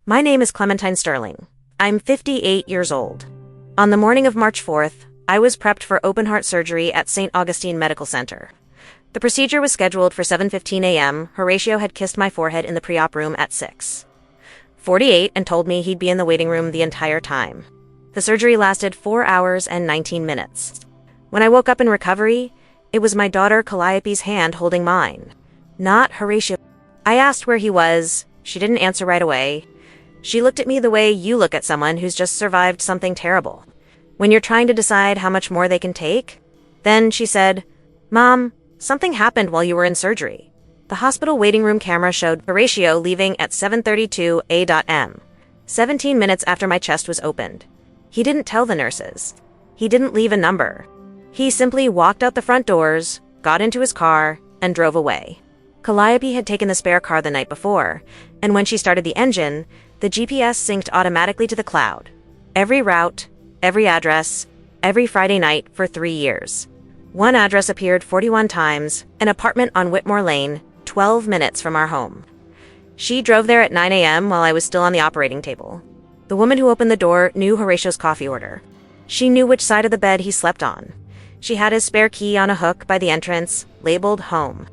My name is Clementine Sterling. I'm 58 years old. On the morning of March 4th, I was prepped for open-heart surgery at St. Augustine Medical Center. The procedure was scheduled for 7:15 a.m. Horatio had kissed my forehead in the pre-op room at 6:48 and told me he'd be in the waiting room the entire time. The surgery lasted 4 hours and 19 minutes. When I woke up in recovery, it was my daughter Calliope's hand holding mine, not Horatio. I asked where he was. She didn't answer right away. She looked at me the way you look at someone who's just survived something terrible, when you're trying to decide how much more they can take. Then she said, "Mom, something happened while you were in surgery." The hospital waiting room camera showed Horatio leaving at 7:32 a.m., 17 minutes after my chest was opened. He didn't tell the nurses. He didn't leave a number. He simply walked out the front doors, got into his car, and drove away. Calliope had taken the spare car the night before, and when she started the engine, the GPS synced automatically to the cloud. Every route, every address, every Friday night for 3 years. One address appeared 41 times, an apartment on Whitmore Lane, 12 minutes from our home. She drove there at 9 a.m. while I was still on the operating table. The woman who opened the door knew Horatio's coffee order. She knew which side of the bed he slept on. She had his spare key on a hook by the entrance, labeled home.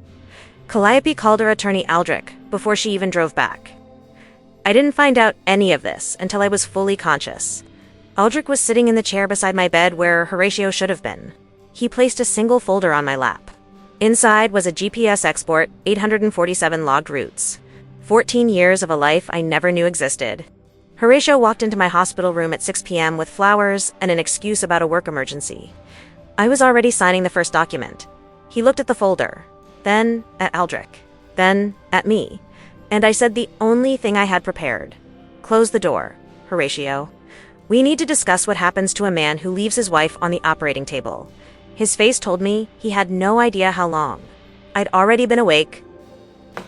Calliope called her attorney Aldrich before she even drove back. I didn't find out any of this until I was fully conscious. Aldrich was sitting in the chair beside my bed where Horatio should have been. He placed a single folder on my lap. Inside was a GPS export, 847 logged routes. 14 years of a life I never knew existed. Horatio walked into my hospital room at 6 p.m. with flowers and an excuse about a work emergency. I was already signing the first document. He looked at the folder, then at Aldrich, then at me, and I said the only thing I had prepared. "Close the door, Horatio. We need to discuss what happens to a man who leaves his wife on the operating table." His face told me he had no idea how long. I'd already been awake.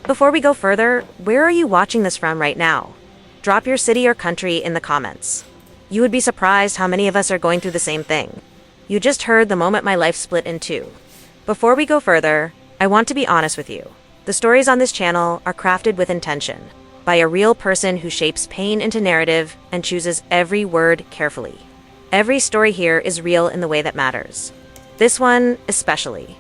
Before we go further, where are you watching this from right now? Drop your city or country in the comments. You would be surprised how many of us are going through the same thing. You just heard the moment my life split in two. Before we go further, I want to be honest with you. The stories on this channel are crafted with intention, by a real person who shapes pain into narrative and chooses every word carefully. Every story here is real in the way that matters. This one especially.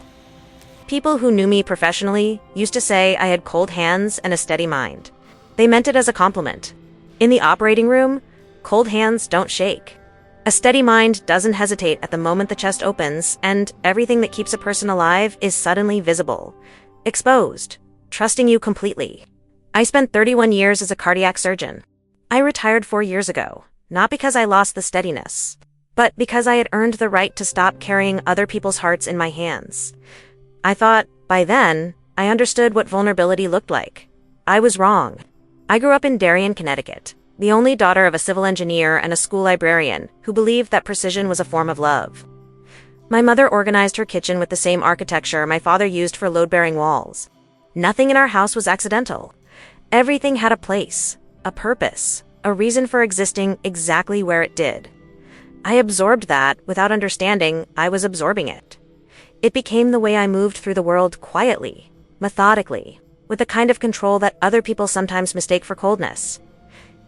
People who knew me professionally used to say I had cold hands and a steady mind. They meant it as a compliment. In the operating room, cold hands don't shake. A steady mind doesn't hesitate at the moment the chest opens, and everything that keeps a person alive is suddenly visible, exposed, trusting you completely. I spent 31 years as a cardiac surgeon. I retired 4 years ago, not because I lost the steadiness, but because I had earned the right to stop carrying other people's hearts in my hands. I thought, by then, I understood what vulnerability looked like. I was wrong. I grew up in Darien, Connecticut, the only daughter of a civil engineer and a school librarian who believed that precision was a form of love. My mother organized her kitchen with the same architecture my father used for load-bearing walls. Nothing in our house was accidental. Everything had a place, a purpose, a reason for existing exactly where it did. I absorbed that without understanding I was absorbing it. It became the way I moved through the world quietly, methodically, with the kind of control that other people sometimes mistake for coldness.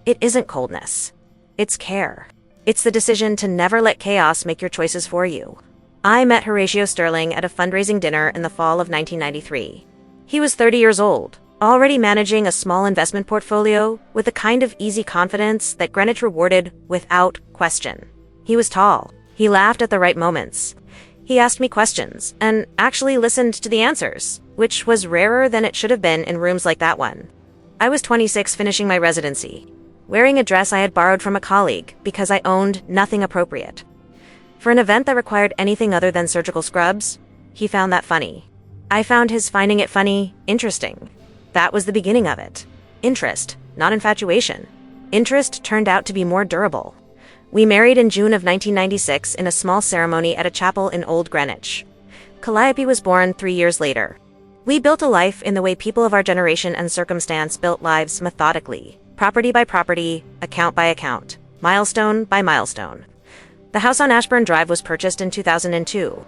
It isn't coldness. It's care. It's the decision to never let chaos make your choices for you. I met Horatio Sterling at a fundraising dinner in the fall of 1993. He was 30 years old, already managing a small investment portfolio with the kind of easy confidence that Greenwich rewarded without question. He was tall. He laughed at the right moments. He asked me questions and actually listened to the answers, which was rarer than it should have been in rooms like that one. I was 26, finishing my residency, wearing a dress I had borrowed from a colleague because I owned nothing appropriate. For an event that required anything other than surgical scrubs, he found that funny. I found his finding it funny interesting. That was the beginning of it. Interest, not infatuation. Interest turned out to be more durable. We married in June of 1996 in a small ceremony at a chapel in Old Greenwich. Calliope was born 3 years later. We built a life in the way people of our generation and circumstance built lives methodically, property by property, account by account, milestone by milestone. The house on Ashburn Drive was purchased in 2002.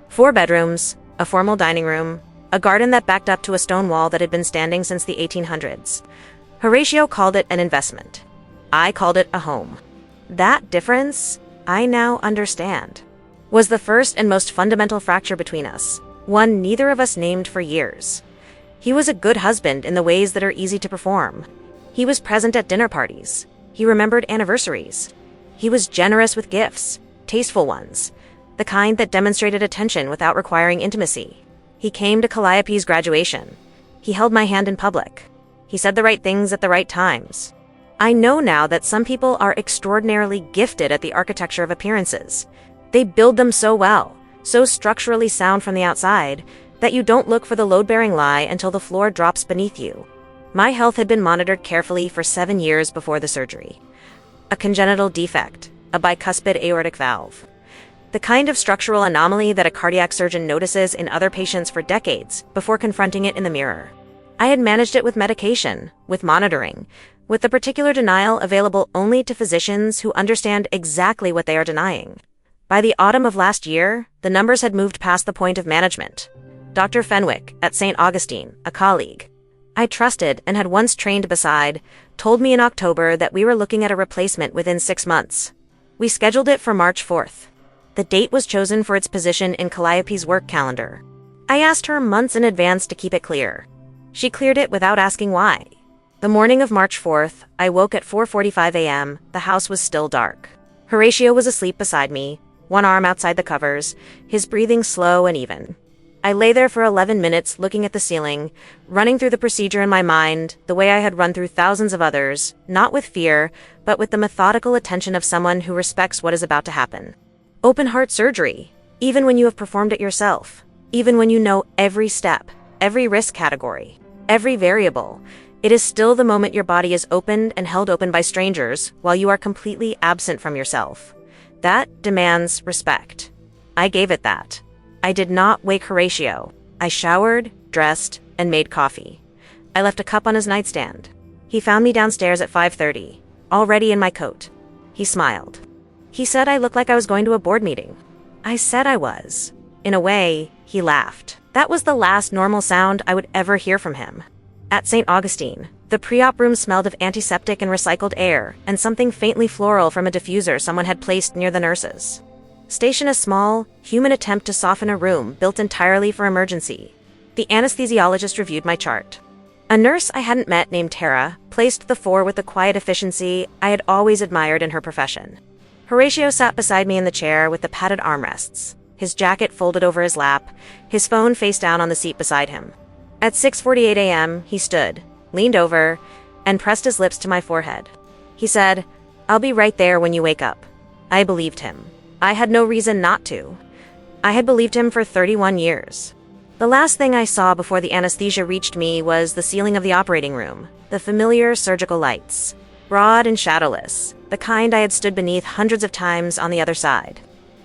4 bedrooms, a formal dining room, a garden that backed up to a stone wall that had been standing since the 1800s. Horatio called it an investment. I called it a home. That difference, I now understand, was the first and most fundamental fracture between us, one neither of us named for years. He was a good husband in the ways that are easy to perform. He was present at dinner parties. He remembered anniversaries. He was generous with gifts, tasteful ones, the kind that demonstrated attention without requiring intimacy. He came to Calliope's graduation. He held my hand in public. He said the right things at the right times. I know now that some people are extraordinarily gifted at the architecture of appearances. They build them so well, so structurally sound from the outside, that you don't look for the load-bearing lie until the floor drops beneath you. My health had been monitored carefully for 7 years before the surgery. A congenital defect, a bicuspid aortic valve. The kind of structural anomaly that a cardiac surgeon notices in other patients for decades before confronting it in the mirror. I had managed it with medication, with monitoring, with the particular denial available only to physicians who understand exactly what they are denying. By the autumn of last year, the numbers had moved past the point of management. Dr. Fenwick, at St. Augustine, a colleague I trusted and had once trained beside, told me in October that we were looking at a replacement within 6 months. We scheduled it for March 4th. The date was chosen for its position in Calliope's work calendar. I asked her months in advance to keep it clear. She cleared it without asking why. The morning of March 4th, I woke at 4:45 a.m. The house was still dark. Horatio was asleep beside me, one arm outside the covers, his breathing slow and even. I lay there for 11 minutes looking at the ceiling, running through the procedure in my mind, the way I had run through thousands of others, not with fear, but with the methodical attention of someone who respects what is about to happen. Open heart surgery, even when you have performed it yourself, even when you know every step, every risk category, every variable, it is still the moment your body is opened and held open by strangers while you are completely absent from yourself. That demands respect. I gave it that. I did not wake Horatio. I showered, dressed, and made coffee. I left a cup on his nightstand. He found me downstairs at 5:30, already in my coat. He smiled. He said I looked like I was going to a board meeting. I said I was. In a way, he laughed. That was the last normal sound I would ever hear from him. At St. Augustine, the pre-op room smelled of antiseptic and recycled air, and something faintly floral from a diffuser someone had placed near the nurses. Station a small, human attempt to soften a room built entirely for emergency. The anesthesiologist reviewed my chart. A nurse I hadn't met named Tara placed the 4 with the quiet efficiency I had always admired in her profession. Horatio sat beside me in the chair with the padded armrests, his jacket folded over his lap, his phone face down on the seat beside him. At 6:48 a.m., he stood, leaned over, and pressed his lips to my forehead. He said, "I'll be right there when you wake up." I believed him. I had no reason not to. I had believed him for 31 years. The last thing I saw before the anesthesia reached me was the ceiling of the operating room, the familiar surgical lights, broad and shadowless, the kind I had stood beneath hundreds of times on the other side.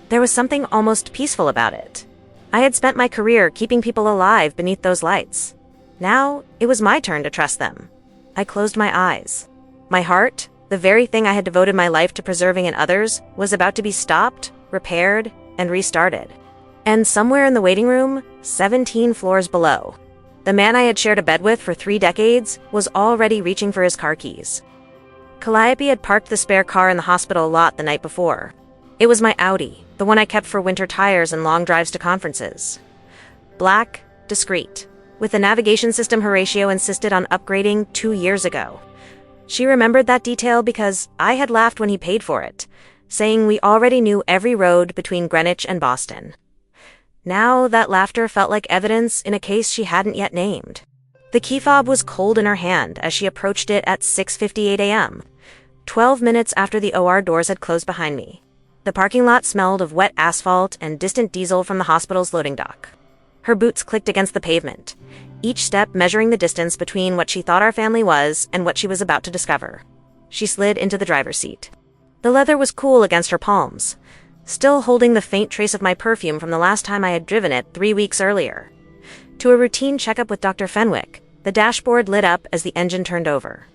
There was something almost peaceful about it. I had spent my career keeping people alive beneath those lights. Now, it was my turn to trust them. I closed my eyes. My heart, the very thing I had devoted my life to preserving in others, was about to be stopped, repaired, and restarted. And somewhere in the waiting room, 17 floors below, the man I had shared a bed with for 3 decades was already reaching for his car keys. Calliope had parked the spare car in the hospital lot the night before. It was my Audi, the one I kept for winter tires and long drives to conferences. Black, discreet, with the navigation system Horatio insisted on upgrading 2 years ago. She remembered that detail because I had laughed when he paid for it, saying we already knew every road between Greenwich and Boston. Now that laughter felt like evidence in a case she hadn't yet named. The key fob was cold in her hand as she approached it at 6:58 a.m., 12 minutes after the OR doors had closed behind me. The parking lot smelled of wet asphalt and distant diesel from the hospital's loading dock. Her boots clicked against the pavement, each step measuring the distance between what she thought our family was and what she was about to discover. She slid into the driver's seat. The leather was cool against her palms, still holding the faint trace of my perfume from the last time I had driven it 3 weeks earlier. To a routine checkup with Dr. Fenwick, the dashboard lit up as the engine turned over.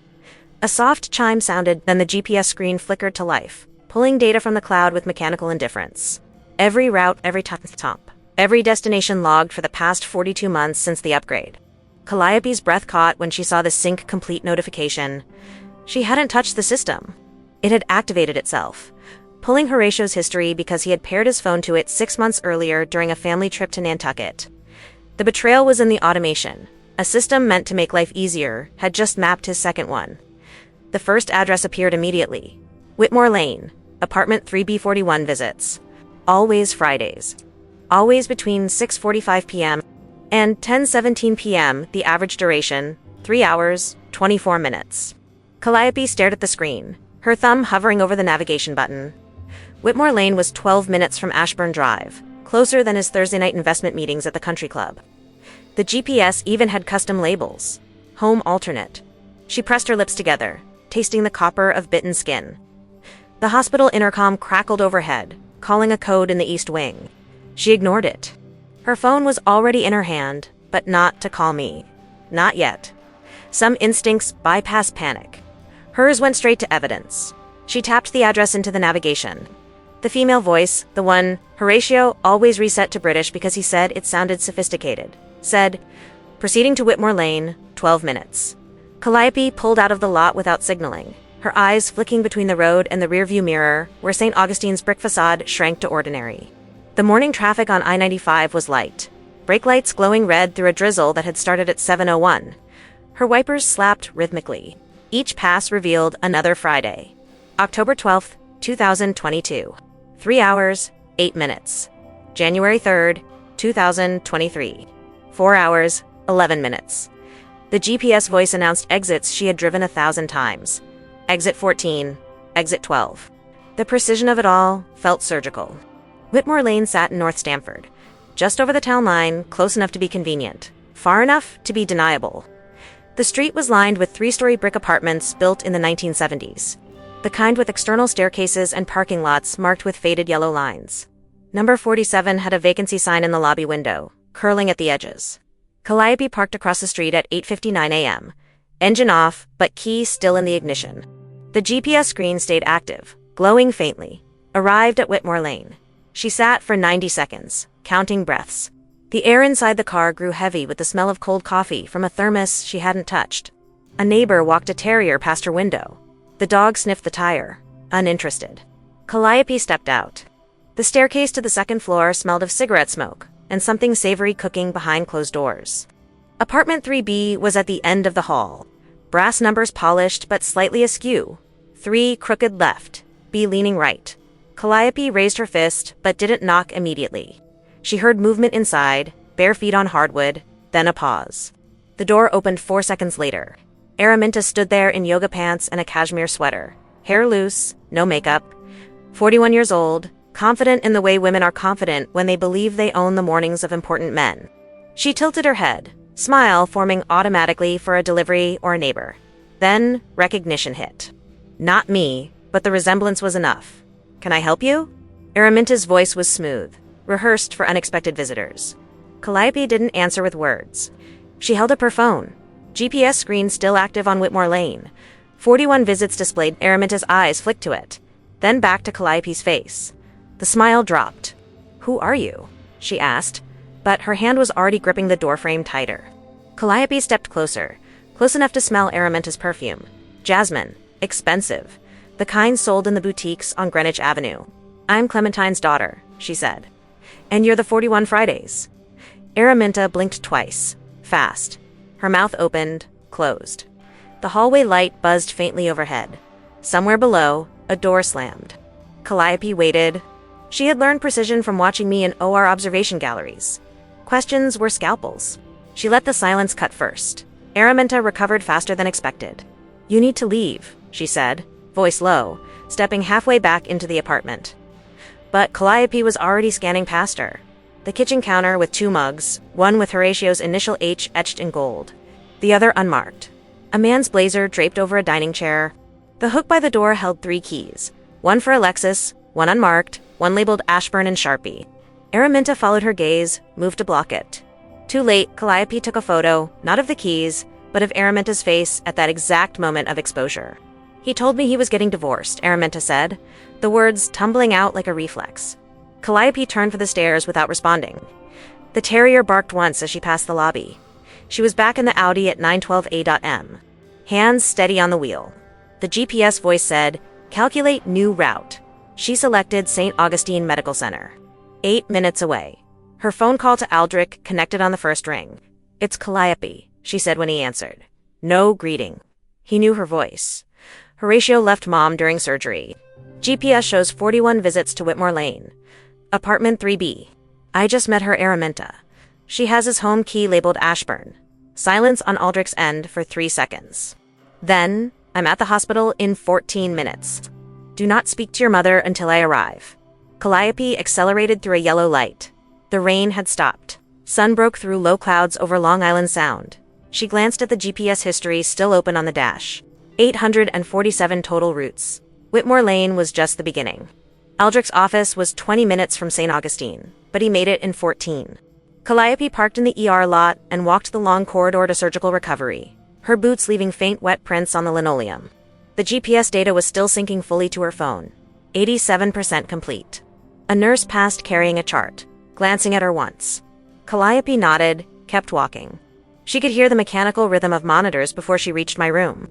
A soft chime sounded, then the GPS screen flickered to life, pulling data from the cloud with mechanical indifference. Every route, every top, every destination logged for the past 42 months since the upgrade. Calliope's breath caught when she saw the sync complete notification. She hadn't touched the system. It had activated itself, pulling Horatio's history because he had paired his phone to it 6 months earlier during a family trip to Nantucket. The betrayal was in the automation. A system meant to make life easier had just mapped his second one. The first address appeared immediately. Whitmore Lane, apartment 3B41 visits. Always Fridays. Always between 6:45 p.m. and 10:17 p.m., the average duration, 3 hours, 24 minutes. Calliope stared at the screen, her thumb hovering over the navigation button. Whitmore Lane was 12 minutes from Ashburn Drive, closer than his Thursday night investment meetings at the country club. The GPS even had custom labels. Home alternate. She pressed her lips together, tasting the copper of bitten skin. The hospital intercom crackled overhead, calling a code in the East Wing. She ignored it. Her phone was already in her hand, but not to call me. Not yet. Some instincts bypassed panic. Hers went straight to evidence. She tapped the address into the navigation. The female voice, the one Horatio always reset to British because he said it sounded sophisticated, said, "Proceeding to Whitmore Lane, 12 minutes." Calliope pulled out of the lot without signaling, her eyes flicking between the road and the rearview mirror where St. Augustine's brick facade shrank to ordinary. The morning traffic on I-95 was light, brake lights glowing red through a drizzle that had started at 7:01. Her wipers slapped rhythmically. Each pass revealed another Friday. October 12th, 2022. 3 hours, 8 minutes. January 3rd, 2023. 4 hours, 11 minutes. The GPS voice announced exits she had driven 1,000 times. Exit 14, exit 12. The precision of it all felt surgical. Whitmore Lane sat in North Stamford, just over the town line, close enough to be convenient, far enough to be deniable. The street was lined with 3-story brick apartments built in the 1970s, the kind with external staircases and parking lots marked with faded yellow lines. Number 47 had a vacancy sign in the lobby window, curling at the edges. Calliope parked across the street at 8:59 a.m., engine off, but key still in the ignition. The GPS screen stayed active, glowing faintly. Arrived at Whitmore Lane. She sat for 90 seconds, counting breaths. The air inside the car grew heavy with the smell of cold coffee from a thermos she hadn't touched. A neighbor walked a terrier past her window. The dog sniffed the tire, uninterested. Calliope stepped out. The staircase to the second floor smelled of cigarette smoke and something savory cooking behind closed doors. Apartment 3B was at the end of the hall. Brass numbers polished but slightly askew. 3 crooked left, B leaning right. Calliope raised her fist but didn't knock immediately. She heard movement inside, bare feet on hardwood, then a pause. The door opened 4 seconds later. Araminta stood there in yoga pants and a cashmere sweater, hair loose, no makeup. 41 years old, confident in the way women are confident when they believe they own the mornings of important men. She tilted her head, smile forming automatically for a delivery or a neighbor. Then recognition hit. Not me, but the resemblance was enough. "Can I help you?" Araminta's voice was smooth, rehearsed for unexpected visitors. Calliope didn't answer with words. She held up her phone. GPS screen still active on Whitmore Lane. 41 visits displayed. Araminta's eyes flicked to it, then back to Calliope's face. The smile dropped. "Who are you?" she asked, but her hand was already gripping the doorframe tighter. Calliope stepped closer, close enough to smell Araminta's perfume. Jasmine, expensive, the kind sold in the boutiques on Greenwich Avenue. "I'm Clementine's daughter," she said. "And you're the 41 Fridays." Araminta blinked twice, fast. Her mouth opened, closed. The hallway light buzzed faintly overhead. Somewhere below, a door slammed. Calliope waited. She had learned precision from watching me in OR observation galleries. Questions were scalpels. She let the silence cut first. Araminta recovered faster than expected. "You need to leave," she said, voice low, stepping halfway back into the apartment. But Calliope was already scanning past her. The kitchen counter with 2 mugs, one with Horatio's initial H etched in gold, the other unmarked. A man's blazer draped over a dining chair. The hook by the door held 3 keys, one for Alexis, one unmarked, one labeled Ashburn in Sharpie. Araminta followed her gaze, moved to block it. Too late, Calliope took a photo, not of the keys, but of Araminta's face at that exact moment of exposure. "He told me he was getting divorced," Araminta said, the words tumbling out like a reflex. Calliope turned for the stairs without responding. The terrier barked once as she passed the lobby. She was back in the Audi at 912 A.M., hands steady on the wheel. The GPS voice said, Calculate new route. She selected St. Augustine Medical Center. 8 minutes away. Her phone call to Aldrich connected on the first ring. "It's Calliope," she said when he answered. No greeting. He knew her voice. Horatio left Mom during surgery. GPS shows 41 visits to Whitmore Lane. Apartment 3B. "I just met her Araminta. She has his home key labeled Ashburn." Silence on Aldrich's end for 3 seconds. Then, "I'm at the hospital in 14 minutes. Do not speak to your mother until I arrive." Calliope accelerated through a yellow light. The rain had stopped. Sun broke through low clouds over Long Island Sound. She glanced at the GPS history still open on the dash. 847 total routes. Whitmore Lane was just the beginning. Aldrich's office was 20 minutes from St. Augustine, but he made it in 14. Calliope parked in the ER lot and walked the long corridor to surgical recovery, her boots leaving faint wet prints on the linoleum. The GPS data was still syncing fully to her phone. 87% complete. A nurse passed carrying a chart, glancing at her once. Calliope nodded, kept walking. She could hear the mechanical rhythm of monitors before she reached my room.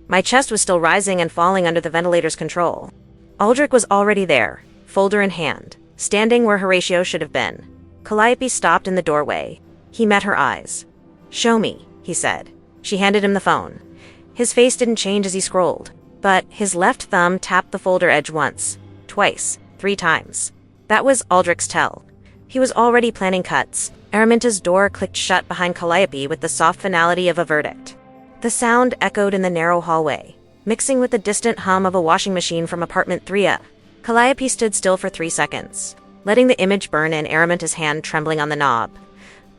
My chest was still rising and falling under the ventilator's control. Aldrich was already there, folder in hand, standing where Horatio should have been. Calliope stopped in the doorway. He met her eyes. "Show me," he said. She handed him the phone. His face didn't change as he scrolled, but his left thumb tapped the folder edge once, twice, 3 times. That was Aldrich's tell. He was already planning cuts. Araminta's door clicked shut behind Calliope with the soft finality of a verdict. The sound echoed in the narrow hallway, mixing with the distant hum of a washing machine from apartment 3A. Calliope stood still for 3 seconds, letting the image burn in, Araminta's hand trembling on the knob.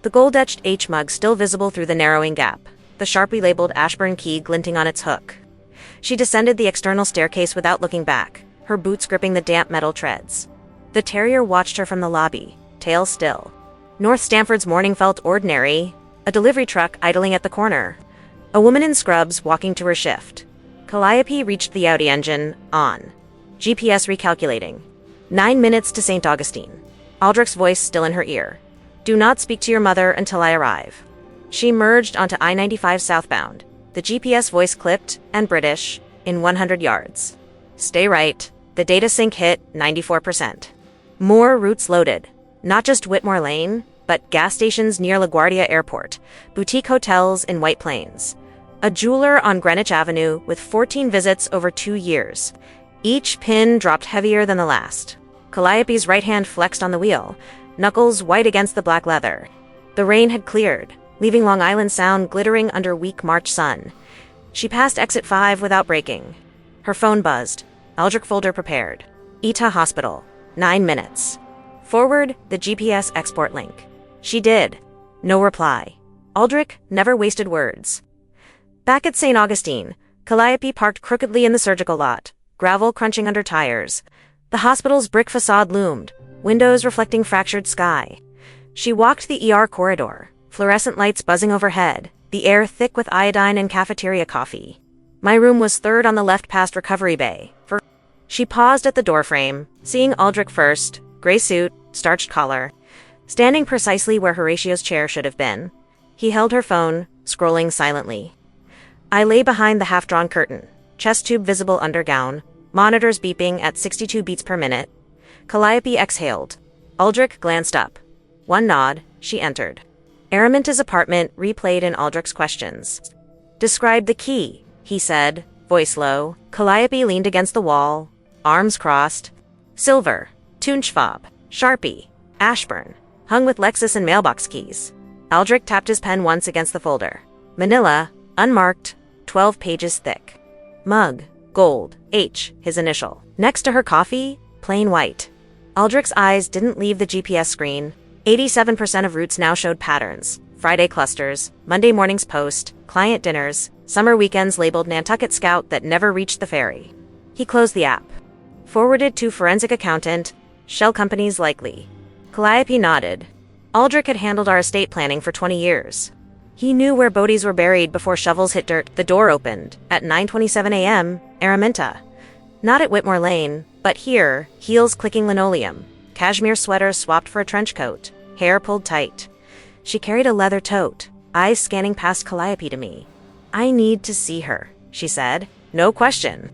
The gold-etched H-mug still visible through the narrowing gap, the sharply labeled Ashburn key glinting on its hook. She descended the external staircase without looking back, her boots gripping the damp metal treads. The terrier watched her from the lobby, tail still. North Stamford's morning felt ordinary, a delivery truck idling at the corner. A woman in scrubs walking to her shift. Calliope reached the Audi engine, on. GPS recalculating. 9 minutes to St. Augustine. Aldrich's voice still in her ear. "Do not speak to your mother until I arrive." She merged onto I-95 southbound. The GPS voice clipped, and British, in 100 yards. "Stay right." The data sync hit 94%. More routes loaded. Not just Whitmore Lane, but gas stations near LaGuardia Airport, boutique hotels in White Plains. A jeweler on Greenwich Avenue with 14 visits over 2 years. Each pin dropped heavier than the last. Calliope's right hand flexed on the wheel, knuckles white against the black leather. The rain had cleared, leaving Long Island Sound glittering under weak March sun. She passed exit 5 without braking. Her phone buzzed. Aldrich folder prepared. Eta Hospital. 9 minutes. Forward the GPS export link. She did. No reply. Aldrich never wasted words. Back at St. Augustine, Calliope parked crookedly in the surgical lot, gravel crunching under tires. The hospital's brick facade loomed, windows reflecting fractured sky. She walked the ER corridor, fluorescent lights buzzing overhead, the air thick with iodine and cafeteria coffee. My room was third on the left past recovery bay. She paused at the doorframe, seeing Aldrich first, gray suit, starched collar, standing precisely where Horatio's chair should have been. He held her phone, scrolling silently. I lay behind the half-drawn curtain, chest tube visible under gown, monitors beeping at 62 beats per minute. Calliope exhaled. Aldrich glanced up. One nod, she entered. Araminta's apartment replayed in Aldrich's questions. "Describe the key," he said, voice low. Calliope leaned against the wall, arms crossed. "Silver, Tunchfob, Sharpie, Ashburn, hung with Lexus and mailbox keys." Aldrich tapped his pen once against the folder. "Manila, unmarked, 12 pages thick. Mug, gold, H, his initial. Next to her coffee, plain white." Aldrich's eyes didn't leave the GPS screen. 87% of routes now showed patterns. Friday clusters, Monday morning's post, client dinners, summer weekends labeled Nantucket Scout that never reached the ferry. He closed the app. Forwarded to forensic accountant, shell companies likely. Calliope nodded. Aldrich had handled our estate planning for 20 years. He knew where bodies were buried before shovels hit dirt. The door opened. At 9:27 a.m., Araminta. Not at Whitmore Lane, but here, heels clicking linoleum, cashmere sweater swapped for a trench coat, hair pulled tight. She carried a leather tote, eyes scanning past Calliope to me. "I need to see her," she said. "No question."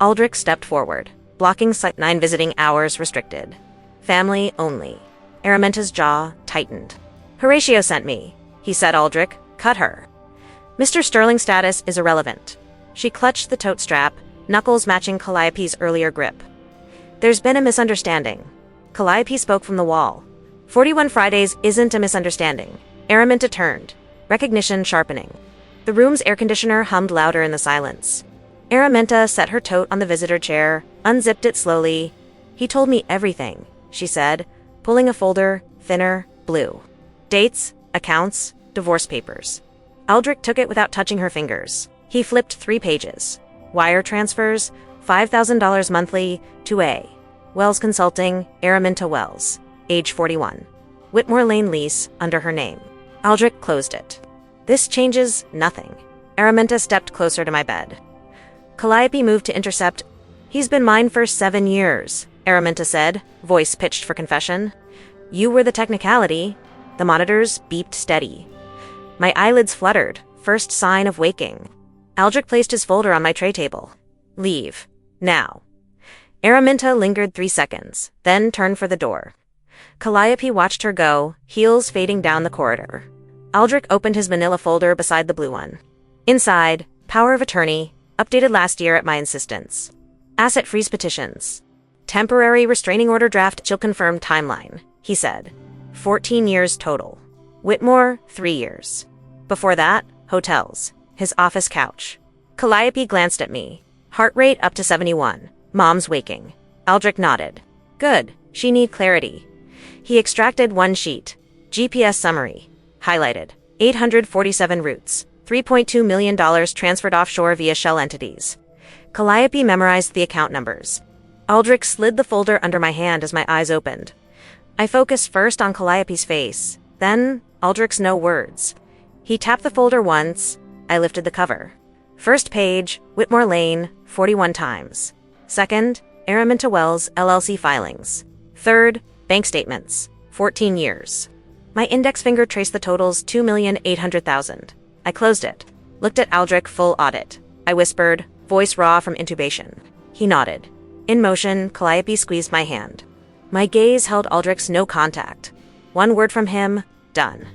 Aldrich stepped forward, blocking Site 9 visiting hours restricted. Family only. Araminta's jaw tightened. Horatio sent me, he said. Aldrich, cut her. Mr. Sterling's status is irrelevant. She clutched the tote strap, knuckles matching Calliope's earlier grip. There's been a misunderstanding. Calliope spoke from the wall. 41 Fridays isn't a misunderstanding. Araminta turned, recognition sharpening. The room's air conditioner hummed louder in the silence. Araminta set her tote on the visitor chair, unzipped it slowly. He told me everything, she said, pulling a folder, thinner, blue. Dates, accounts, divorce papers. Aldrich took it without touching her fingers. He flipped 3 pages. Wire transfers, $5,000 monthly to A. Wells Consulting, Araminta Wells, age 41. Whitmore Lane lease under her name. Aldrich closed it. This changes nothing. Araminta stepped closer to my bed. Calliope moved to intercept. He's been mine for 7 years, Araminta said, voice pitched for confession. You were the technicality. The monitors beeped steady. My eyelids fluttered, first sign of waking. Aldrich placed his folder on my tray table. Leave. Now. Araminta lingered 3 seconds, then turned for the door. Calliope watched her go, heels fading down the corridor. Aldrich opened his manila folder beside the blue one. Inside, power of attorney, updated last year at my insistence. Asset freeze petitions. Temporary restraining order draft till confirmed timeline, he said. 14 years total. Whitmore, 3 years. Before that, hotels. His office couch. Calliope glanced at me. Heart rate up to 71. Mom's waking. Aldrich nodded. Good. She need clarity. He extracted 1 sheet. GPS summary. Highlighted. 847 routes. $3.2 million transferred offshore via shell entities. Calliope memorized the account numbers. Aldrich slid the folder under my hand as my eyes opened. I focused first on Calliope's face, then Aldrich's no words. He tapped the folder once. I lifted the cover. First page, Whitmore Lane, 41 times. Second, Araminta Wells, LLC filings. Third, bank statements, 14 years. My index finger traced the totals, 2,800,000. I closed it, looked at Aldrich full audit. I whispered, voice raw from intubation. He nodded. In motion, Calliope squeezed my hand. My gaze held Aldrich's no contact. 1 word from him, done.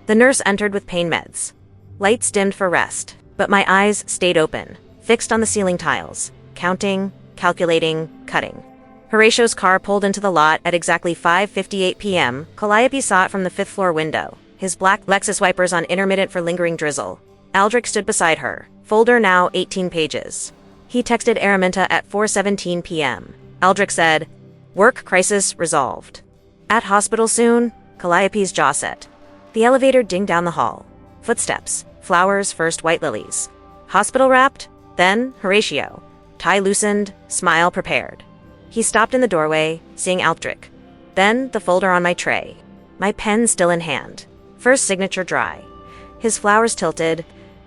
The nurse entered with pain meds. Lights dimmed for rest, but my eyes stayed open, fixed on the ceiling tiles, counting, calculating, cutting. Horatio's car pulled into the lot at exactly 5:58 p.m. Calliope saw it from the 5th floor window, his black Lexus wipers on intermittent for lingering drizzle. Aldrich stood beside her, folder now 18 pages. He texted Araminta at 4:17 p.m. Aldrich said, work crisis resolved. At hospital soon, Calliope's jaw set. The elevator dinged down the hall. Footsteps, flowers, first white lilies. Hospital wrapped, then Horatio. Tie loosened, smile prepared. He stopped in the doorway, seeing Aldrich. Then the folder on my tray. My pen still in hand. First signature dry. His flowers tilted.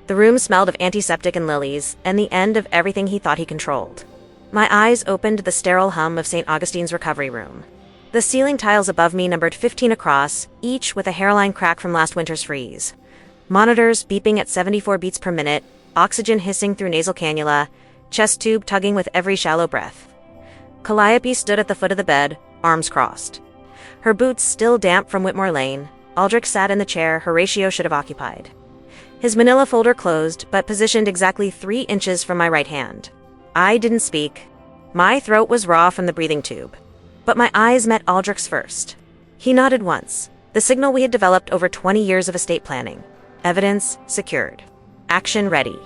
The room smelled of antiseptic and lilies, and the end of everything he thought he controlled. My eyes opened to the sterile hum of St. Augustine's recovery room. The ceiling tiles above me numbered 15 across, each with a hairline crack from last winter's freeze. Monitors beeping at 74 beats per minute, oxygen hissing through nasal cannula, chest tube tugging with every shallow breath. Calliope stood at the foot of the bed, arms crossed. Her boots still damp from Whitmore Lane. Aldrich sat in the chair Horatio should have occupied. His manila folder closed, but positioned exactly 3 inches from my right hand. I didn't speak. My throat was raw from the breathing tube. But my eyes met Aldrich's first. He nodded once, the signal we had developed over 20 years of estate planning. Evidence secured. Action ready.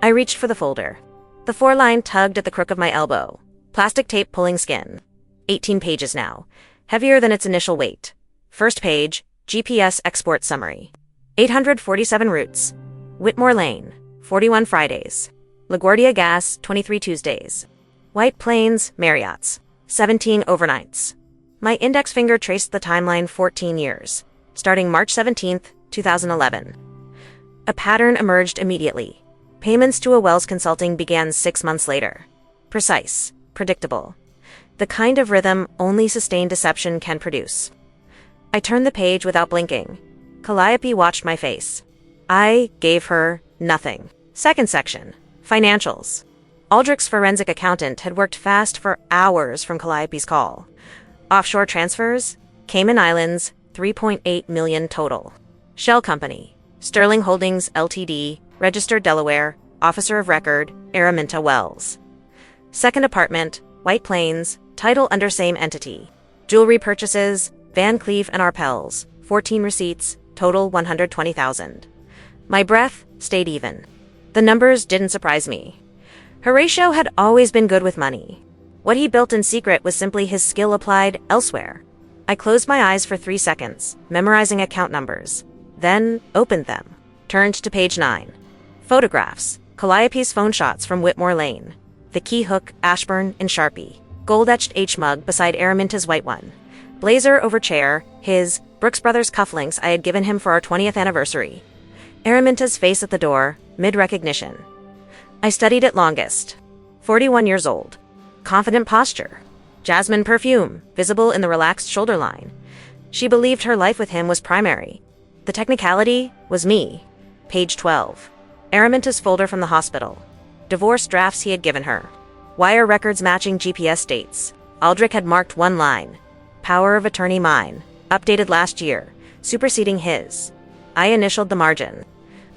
I reached for the folder. The 4-line tugged at the crook of my elbow. Plastic tape pulling skin. 18 pages now, heavier than its initial weight. First page, GPS export summary. 847 routes. Whitmore Lane, 41 Fridays. LaGuardia Gas, 23 Tuesdays. White Plains, Marriott's, 17 overnights. My index finger traced the timeline 14 years, starting March 17th, 2011. A pattern emerged immediately. Payments to a Wells Consulting began 6 months later. Precise, predictable. The kind of rhythm only sustained deception can produce. I turned the page without blinking. Calliope watched my face. I gave her nothing. Second section. Financials. Aldrich's forensic accountant had worked fast for hours from Calliope's call. Offshore transfers, Cayman Islands, 3.8 million total. Shell Company, Sterling Holdings Ltd, registered Delaware, officer of record, Araminta Wells. Second apartment, White Plains, title under same entity. Jewelry purchases, Van Cleef and Arpels, 14 receipts, total 120,000. My breath stayed even. The numbers didn't surprise me. Horatio had always been good with money. What he built in secret was simply his skill applied elsewhere. I closed my eyes for 3 seconds, memorizing account numbers, then opened them. Turned to page 9. Photographs, Calliope's phone shots from Whitmore Lane. The key hook, Ashburn in Sharpie. Gold-etched H-mug beside Araminta's white one. Blazer over chair, his Brooks Brothers cufflinks I had given him for our 20th anniversary. Araminta's face at the door, mid-recognition. I studied it longest. 41 years old. Confident posture. Jasmine perfume, visible in the relaxed shoulder line. She believed her life with him was primary. The technicality was me. Page 12. Araminta's folder from the hospital. Divorce drafts he had given her. Wire records matching GPS dates. Aldrich had marked one line. Power of attorney mine. Updated last year. Superseding his. I initialed the margin.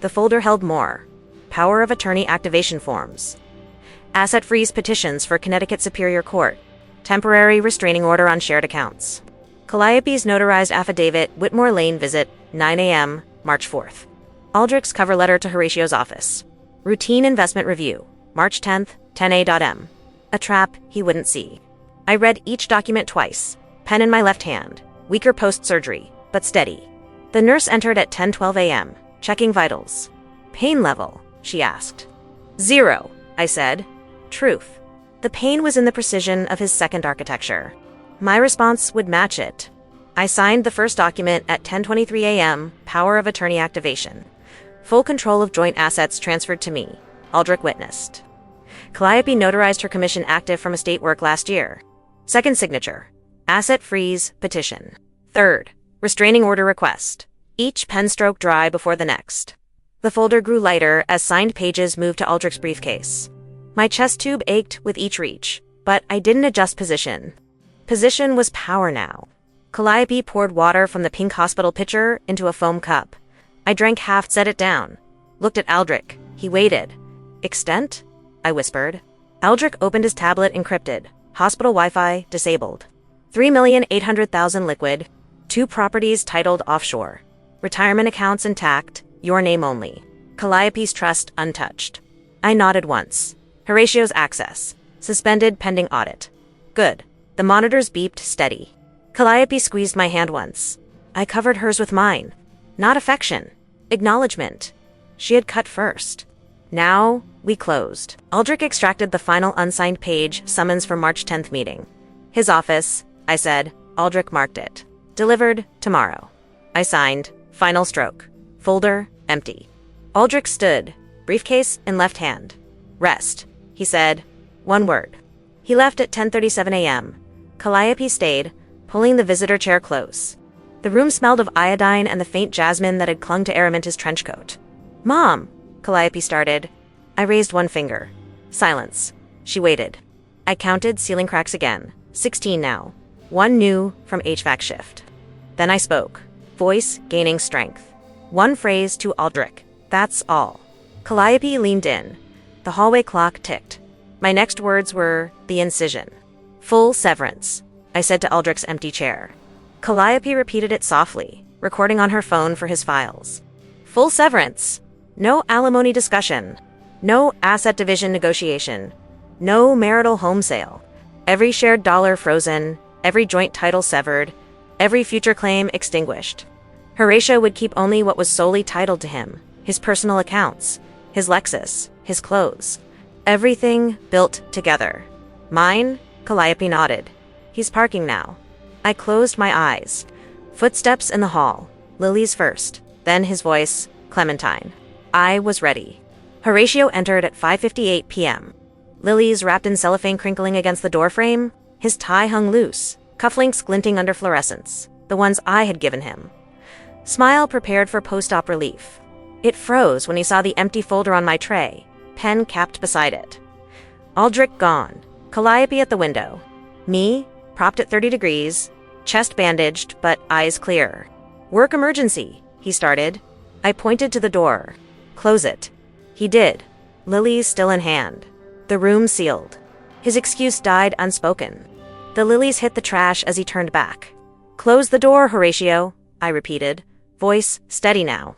The folder held more. Power of attorney activation forms. Asset freeze petitions for Connecticut Superior Court. Temporary restraining order on shared accounts. Calliope's notarized affidavit, Whitmore Lane visit, 9 a.m., March 4th. Aldrich's cover letter to Horatio's office. Routine investment review, March 10th, 10 a.m. A trap he wouldn't see. I read each document twice. Pen in my left hand. Weaker post-surgery, but steady. The nurse entered at 10:12 a.m., checking vitals. Pain level, she asked. 0, I said. Truth. The pain was in the precision of his second architecture. My response would match it. I signed the first document at 10:23 a.m., power of attorney activation. Full control of joint assets transferred to me. Aldrich witnessed. Calliope notarized her commission active from estate work last year. Second signature. Asset freeze petition. Third. Restraining order request. Each pen stroke dry before the next. The folder grew lighter as signed pages moved to Aldrich's briefcase. My chest tube ached with each reach, but I didn't adjust position. Position was power now. Calliope poured water from the pink hospital pitcher into a foam cup. I drank half, set it down. Looked at Aldrich. He waited. Extent? I whispered. Aldrich opened his tablet encrypted. Hospital Wi-Fi disabled. 3,800,000 liquid. 2 properties titled offshore. Retirement accounts intact. Your name only. Calliope's trust untouched. I nodded once. Horatio's access. Suspended pending audit. Good. The monitors beeped steady. Calliope squeezed my hand once. I covered hers with mine. Not affection. Acknowledgement. She had cut first. Now, we closed. Aldrich extracted the final unsigned page, summons for March 10th meeting. His office, I said. Aldrich marked it. Delivered tomorrow. I signed. Final stroke. Folder empty. Aldrich stood, briefcase in left hand. Rest, he said. One word. He left at 10:37 a.m. Calliope stayed, pulling the visitor chair close. The room smelled of iodine and the faint jasmine that had clung to Araminta's trench coat. Mom, Calliope started. I raised one finger. Silence. She waited. I counted ceiling cracks again. 16 now. One new from HVAC shift. Then I spoke, voice gaining strength. One phrase to Aldrich. That's all. Calliope leaned in. The hallway clock ticked. My next words were the incision. Full severance, I said to Aldrich's empty chair. Calliope repeated it softly, recording on her phone for his files. Full severance. No alimony discussion. No asset division negotiation. No marital home sale. Every shared dollar frozen. Every joint title severed. Every future claim extinguished. Horatio would keep only what was solely titled to him. His personal accounts. His Lexus. His clothes. Everything built together. Mine? Calliope nodded. He's parking now. I closed my eyes. Footsteps in the hall. Lily's first. Then his voice, Clementine. I was ready. Horatio entered at 5:58 p.m. Lily's wrapped in cellophane crinkling against the doorframe. His tie hung loose, cufflinks glinting under fluorescence, the ones I had given him. Smile prepared for post-op relief. It froze when he saw the empty folder on my tray, pen capped beside it. Aldrich gone. Calliope at the window. Me, propped at 30 degrees, chest bandaged, but eyes clear. Work emergency, he started. I pointed to the door. Close it. He did. Lilies still in hand. The room sealed. His excuse died unspoken. The lilies hit the trash as he turned back. Close the door, Horatio, I repeated, voice steady now.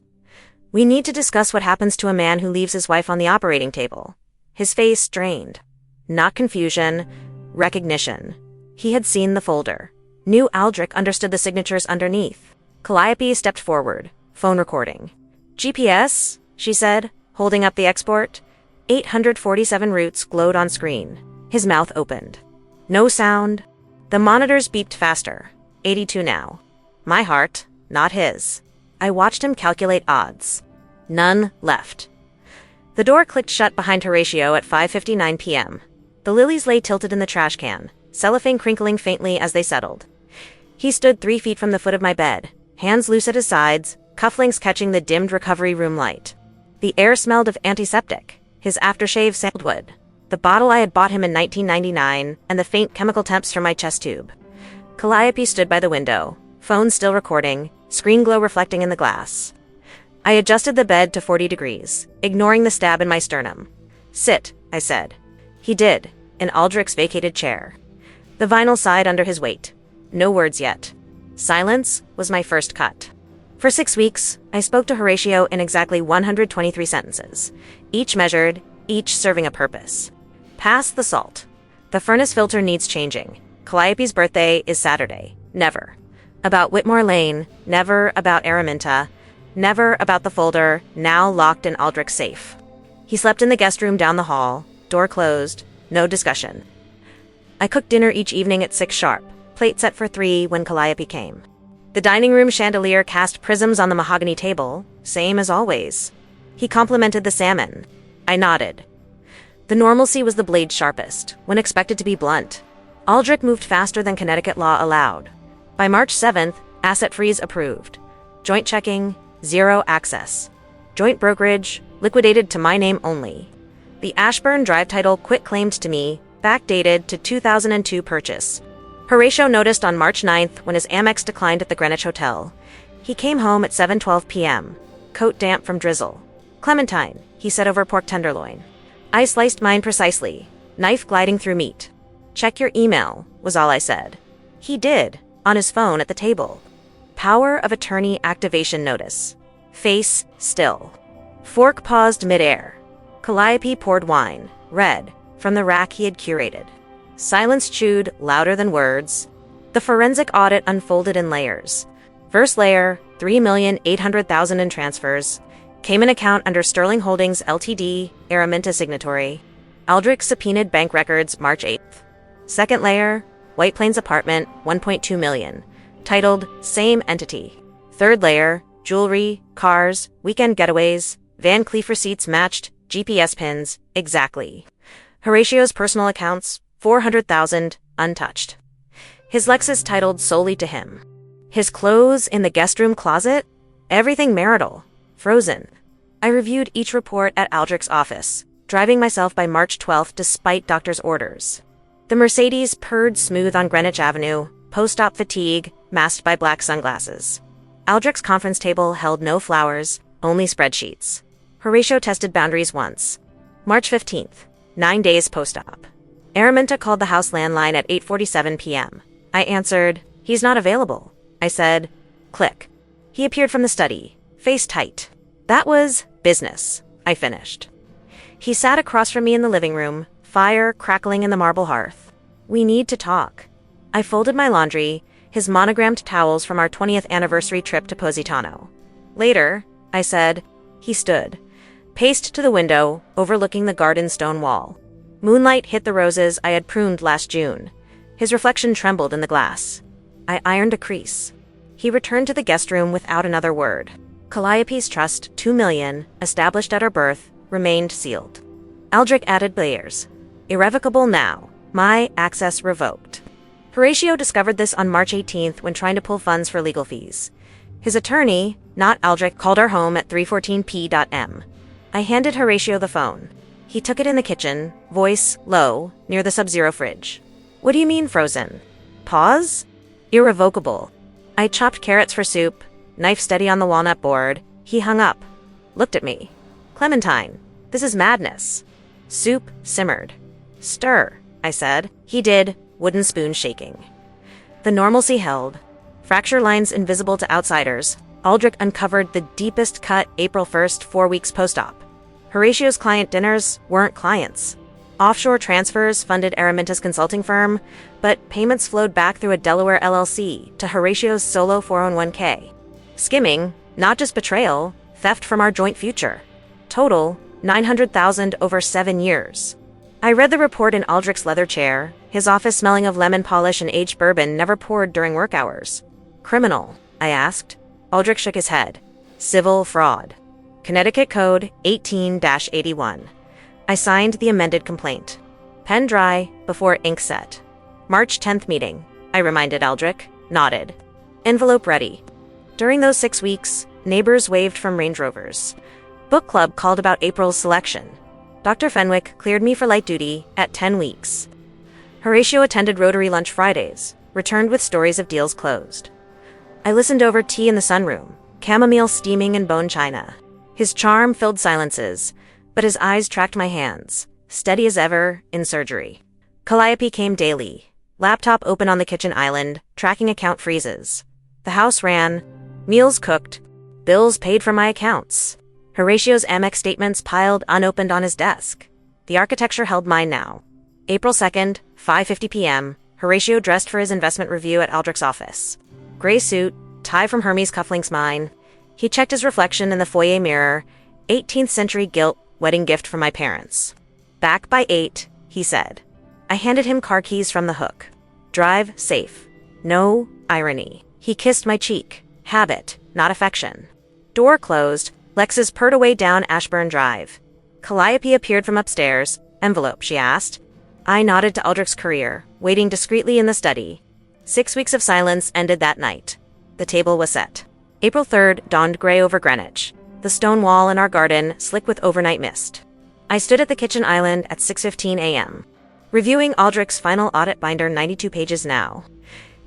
We need to discuss what happens to a man who leaves his wife on the operating table. His face strained. Not confusion, recognition. He had seen the folder. Knew Aldrich understood the signatures underneath. Calliope stepped forward, phone recording. GPS, she said, holding up the export. 847 routes glowed on screen. His mouth opened. No sound. The monitors beeped faster. 82 now. My heart, not his. I watched him calculate odds. None left. The door clicked shut behind Horatio at 5:59 p.m. The lilies lay tilted in the trash can, cellophane crinkling faintly as they settled. He stood 3 feet from the foot of my bed, hands loose at his sides, cufflinks catching the dimmed recovery room light. The air smelled of antiseptic. His aftershave sandalwood. The bottle I had bought him in 1999, and the faint chemical temps from my chest tube. Calliope stood by the window, phone still recording, screen glow reflecting in the glass. I adjusted the bed to 40 degrees, ignoring the stab in my sternum. Sit, I said. He did, in Aldrich's vacated chair. The vinyl sighed under his weight. No words yet. Silence was my first cut. For 6 weeks, I spoke to Horatio in exactly 123 sentences, each measured, each serving a purpose. Pass the salt. The furnace filter needs changing. Calliope's birthday is Saturday. Never. About Whitmore Lane. Never about Araminta. Never about the folder, now locked in Aldrich's safe. He slept in the guest room down the hall, door closed, no discussion. I cooked dinner each evening at 6 sharp, plate set for 3 when Calliope came. The dining room chandelier cast prisms on the mahogany table, same as always. He complimented the salmon. I nodded. The normalcy was the blade sharpest, when expected to be blunt. Aldrich moved faster than Connecticut law allowed. By March 7th, asset freeze approved. Joint checking, 0 access. Joint brokerage, liquidated to my name only. The Ashburn Drive title quitclaimed to me, backdated to 2002 purchase. Horatio noticed on March 9th when his Amex declined at the Greenwich Hotel. He came home at 7:12 p.m., coat damp from drizzle. Clementine, he said over pork tenderloin. I sliced mine precisely, knife gliding through meat. Check your email, was all I said. He did, on his phone at the table. Power of attorney activation notice. Face still. Fork paused midair. Calliope poured wine, red, from the rack he had curated. Silence chewed louder than words. The forensic audit unfolded in layers. First layer, $3,800,000 in transfers. Cayman account under Sterling Holdings Ltd, Araminta signatory. Aldrich subpoenaed bank records March 8th. Second layer, White Plains apartment, $1.2 million. Titled Same Entity. Third layer, jewelry, cars, weekend getaways, Van Cleef receipts matched, GPS pins, exactly. Horatio's personal accounts, $400,000, untouched. His Lexus titled solely to him. His clothes in the guest room closet, everything marital, frozen. I reviewed each report at Aldrich's office, driving myself by March 12th despite doctor's orders. The Mercedes purred smooth on Greenwich Avenue, post-op fatigue, masked by black sunglasses. Aldrich's conference table held no flowers, only spreadsheets. Horatio tested boundaries once. March 15th, 9 days post-op. Araminta called the house landline at 8:47 p.m. I answered, "He's not available." I said, "Click." He appeared from the study, face tight. That was business, I finished. He sat across from me in the living room, fire crackling in the marble hearth. We need to talk. I folded my laundry, his monogrammed towels from our 20th anniversary trip to Positano. Later, I said. He stood, paced to the window, overlooking the garden stone wall. Moonlight hit the roses I had pruned last June. His reflection trembled in the glass. I ironed a crease. He returned to the guest room without another word. Calliope's trust, $2 million, established at her birth, remained sealed. Aldrich added layers. Irrevocable now. My access revoked. Horatio discovered this on March 18th when trying to pull funds for legal fees. His attorney, not Aldrich, called our home at 3:14 p.m. I handed Horatio the phone. He took it in the kitchen, voice low, near the sub-zero fridge. What do you mean frozen? Pause? Irrevocable. I chopped carrots for soup, knife steady on the walnut board. He hung up, looked at me. Clementine, this is madness. Soup simmered. Stir, I said. He did, wooden spoon shaking. The normalcy held. Fracture lines invisible to outsiders. Aldrich uncovered the deepest cut April 1st, 4 weeks post-op. Horatio's client dinners weren't clients. Offshore transfers funded Araminta's consulting firm, but payments flowed back through a Delaware LLC to Horatio's solo 401k. Skimming, not just betrayal, theft from our joint future. Total, $900,000 over 7 years. I read the report in Aldrich's leather chair, his office smelling of lemon polish and aged bourbon never poured during work hours. Criminal, I asked. Aldrich shook his head. Civil fraud. Connecticut Code 18-81. I signed the amended complaint. Pen dry, before ink set. March 10th meeting, I reminded Aldrich, nodded. Envelope ready. During those 6 weeks, neighbors waved from Range Rovers. Book club called about April's selection. Dr. Fenwick cleared me for light duty at 10 weeks. Horatio attended Rotary Lunch Fridays, returned with stories of deals closed. I listened over tea in the sunroom, chamomile steaming in bone china. His charm filled silences, but his eyes tracked my hands, steady as ever, in surgery. Calliope came daily, laptop open on the kitchen island, tracking account freezes. The house ran, meals cooked, bills paid from my accounts. Horatio's Amex statements piled unopened on his desk. The architecture held mine now. April 2nd, 5:50 p.m., Horatio dressed for his investment review at Aldrich's office. Gray suit, tie from Hermes cufflinks mine. He checked his reflection in the foyer mirror, 18th century gilt, wedding gift from my parents. Back by 8, he said. I handed him car keys from the hook. Drive safe. No irony. He kissed my cheek. Habit, not affection. Door closed. Lexus purred away down Ashburn Drive. Calliope appeared from upstairs. Envelope, she asked. I nodded to Aldrich's courier, waiting discreetly in the study. 6 weeks of silence ended that night. The table was set. April 3rd dawned gray over Greenwich. The stone wall in our garden slick with overnight mist. I stood at the kitchen island at 6:15 a.m. Reviewing Aldrich's final audit binder, 92 pages now.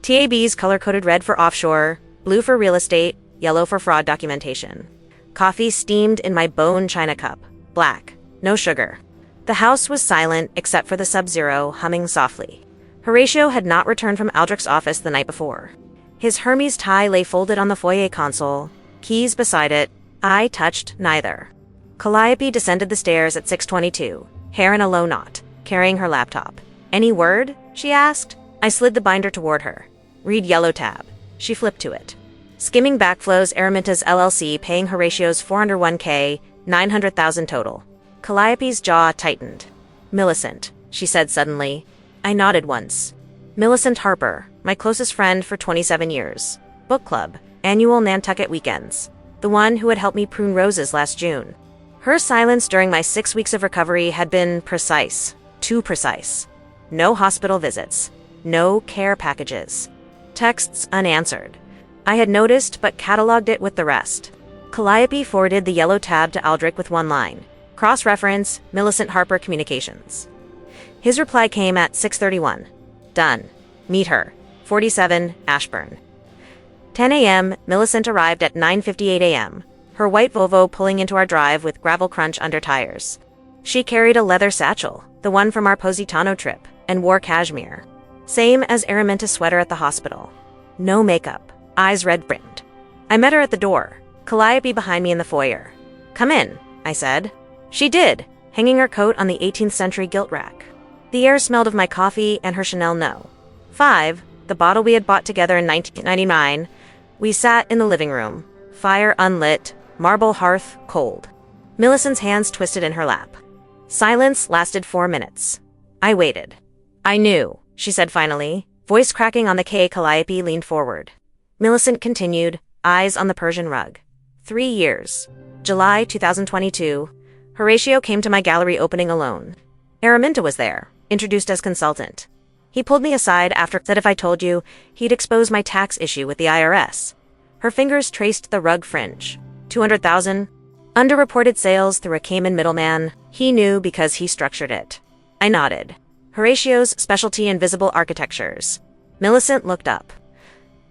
TAB's color-coded red for offshore, blue for real estate, yellow for fraud documentation. Coffee steamed in my bone china cup. Black. No sugar. The house was silent except for the sub-zero humming softly. Horatio had not returned from Aldrich's office the night before. His Hermes tie lay folded on the foyer console, keys beside it. I touched neither. Calliope descended the stairs at 6:22, hair in a low knot, carrying her laptop. Any word? She asked. I slid the binder toward her. Read yellow tab. She flipped to it. Skimming backflows Araminta's LLC paying Horatio's 401k, 900,000 total. Calliope's jaw tightened. Millicent, she said suddenly. I nodded once. Millicent Harper, my closest friend for 27 years. Book club, annual Nantucket weekends. The one who had helped me prune roses last June. Her silence during my 6 weeks of recovery had been precise. Too precise. No hospital visits. No care packages. Texts unanswered. I had noticed but catalogued it with the rest. Calliope forwarded the yellow tab to Aldrich with one line. Cross-reference, Millicent Harper Communications. His reply came at 6:31. Done. Meet her. 47, Ashburn. 10 a.m., Millicent arrived at 9:58 a.m., her white Volvo pulling into our drive with gravel crunch under tires. She carried a leather satchel, the one from our Positano trip, and wore cashmere. Same as Araminta's sweater at the hospital. No makeup, eyes red-rimmed. I met her at the door, Calliope behind me in the foyer. Come in, I said. She did, hanging her coat on the 18th century gilt rack. The air smelled of my coffee and her Chanel No. 5, the bottle we had bought together in 1999. We sat in the living room, fire unlit, marble hearth cold. Millicent's hands twisted in her lap. Silence lasted 4 minutes. I waited. I knew, she said finally, voice cracking on the K. Calliope leaned forward. Millicent continued, eyes on the Persian rug. 3 years. July 2022. Horatio came to my gallery opening alone. Araminta was there, introduced as consultant. He pulled me aside after said if I told you, he'd expose my tax issue with the IRS. Her fingers traced the rug fringe. 200,000. Underreported sales through a Cayman middleman. He knew because he structured it. I nodded. Horatio's specialty in visible architectures. Millicent looked up.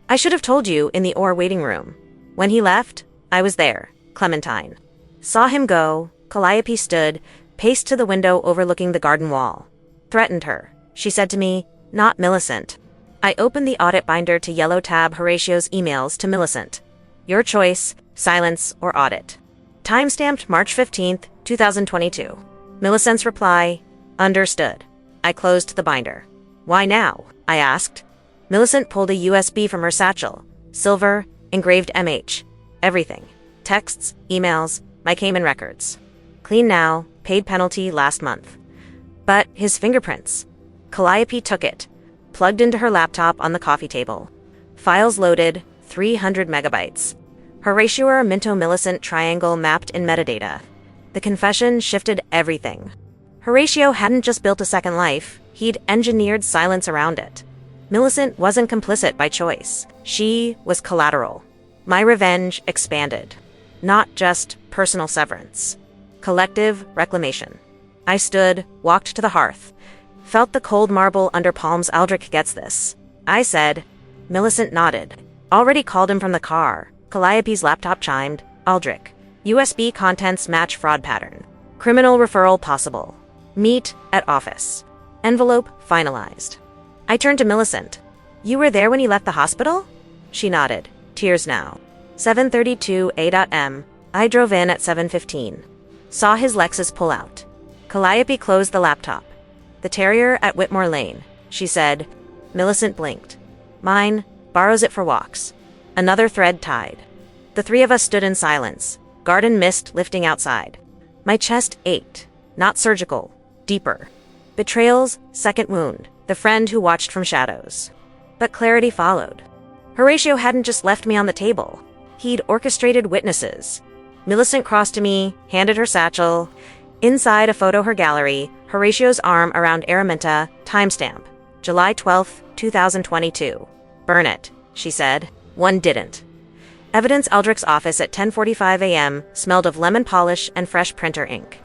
I should have told you in the OR waiting room. When he left, I was there, Clementine. Saw him go, Calliope stood, paced to the window overlooking the garden wall. Threatened her, she said to me, not Millicent. I opened the audit binder to yellow tab Horatio's emails to Millicent. Your choice, silence or audit. Timestamped March 15th, 2022. Millicent's reply, understood. I closed the binder. Why now? I asked. Millicent pulled a USB from her satchel. Silver, engraved MH. Everything. Texts, emails, my Cayman records. Clean now, paid penalty last month. But his fingerprints. Calliope took it. Plugged into her laptop on the coffee table. Files loaded, 300 megabytes. Horatio Minto Millicent triangle mapped in metadata. The confession shifted everything. Horatio hadn't just built a second life, he'd engineered silence around it. Millicent wasn't complicit by choice. She was collateral. My revenge expanded. Not just personal severance. Collective reclamation. I stood, walked to the hearth. Felt the cold marble under palms. Aldrich gets this. I said. Millicent nodded. Already called him from the car. Calliope's laptop chimed. Aldrich. USB contents match fraud pattern. Criminal referral possible. Meet at office. Envelope finalized. I turned to Millicent. You were there when he left the hospital? She nodded. Tears now. 7:32 a.m. I drove in at 7:15. Saw his Lexus pull out. Calliope closed the laptop. The Terrier at Whitmore Lane, she said. Millicent blinked. Mine, borrows it for walks. Another thread tied. The three of us stood in silence, garden mist lifting outside. My chest ached. Not surgical, deeper. Betrayal's second wound, the friend who watched from shadows. But clarity followed. Horatio hadn't just left me on the table. He'd orchestrated witnesses. Millicent crossed to me, handed her satchel. Inside a photo her gallery, Horatio's arm around Araminta, timestamp, July 12, 2022. Burn it, she said. One didn't. Evidence Aldrich's office at 10:45 a.m. smelled of lemon polish and fresh printer ink.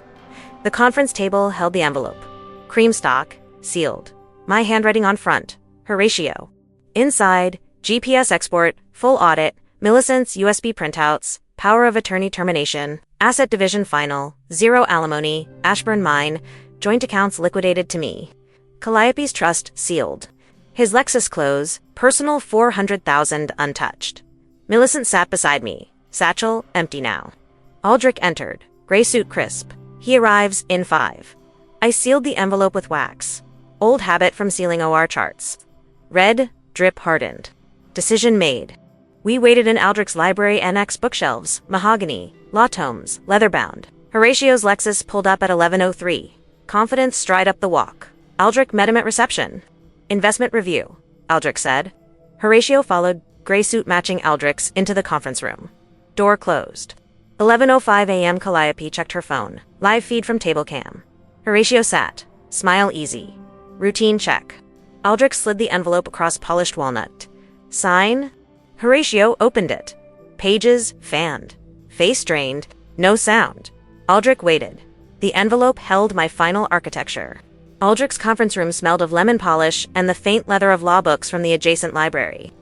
The conference table held the envelope. Cream stock, sealed. My handwriting on front. Horatio. Inside, GPS export, full audit, Millicent's USB printouts, power of attorney termination, asset division final, zero alimony, Ashburn mine, joint accounts liquidated to me. Calliope's trust sealed. His Lexus close, personal 400,000 untouched. Millicent sat beside me, satchel empty now. Aldrich entered, gray suit crisp. He arrives in 5. I sealed the envelope with wax. Old habit from sealing OR charts. Red, drip hardened. Decision made. We waited in Aldrich's library annex bookshelves, mahogany, law tomes, leather-bound. Horatio's Lexus pulled up at 11:03. Confidence stride up the walk. Aldrich met him at reception. Investment review, Aldrich said. Horatio followed, gray suit matching Aldrich's, into the conference room. Door closed. 11:05 a.m. Calliope checked her phone. Live feed from table cam. Horatio sat. Smile easy. Routine check. Aldrich slid the envelope across polished walnut. Sign? Horatio opened it. Pages fanned. Face drained. No sound. Aldrich waited. The envelope held my final architecture. Aldrich's conference room smelled of lemon polish and the faint leather of law books from the adjacent library.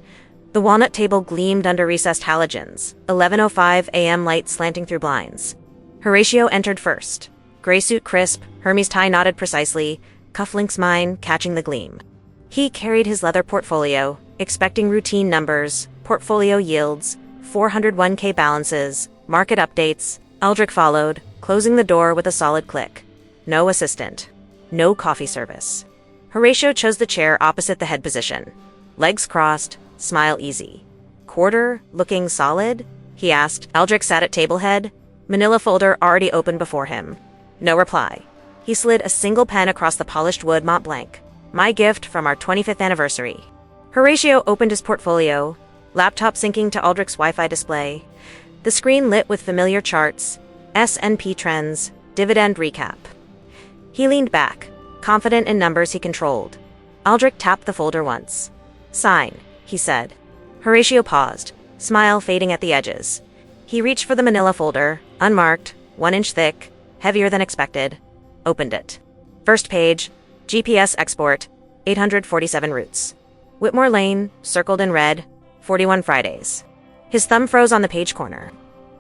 The walnut table gleamed under recessed halogens, 11:05 a.m. light slanting through blinds. Horatio entered first. Gray suit crisp, Hermes tie knotted precisely, cufflinks mine catching the gleam. He carried his leather portfolio, expecting routine numbers, portfolio yields, 401k balances, market updates. Aldrich followed, closing the door with a solid click. No assistant. No coffee service. Horatio chose the chair opposite the head position. Legs crossed, smile easy. Quarter, looking solid? He asked. Aldrich sat at table head, manila folder already open before him. No reply. He slid a single pen across the polished wood Mont Blanc. My gift from our 25th anniversary. Horatio opened his portfolio, laptop syncing to Aldrich's Wi-Fi display. The screen lit with familiar charts, S&P trends, dividend recap. He leaned back, confident in numbers he controlled. Aldrich tapped the folder once. Sign, he said. Horatio paused, smile fading at the edges. He reached for the manila folder, unmarked, 1 inch thick, heavier than expected. Opened it. First page, GPS export, 847 routes. Whitmore Lane, circled in red, 41 Fridays. His thumb froze on the page corner.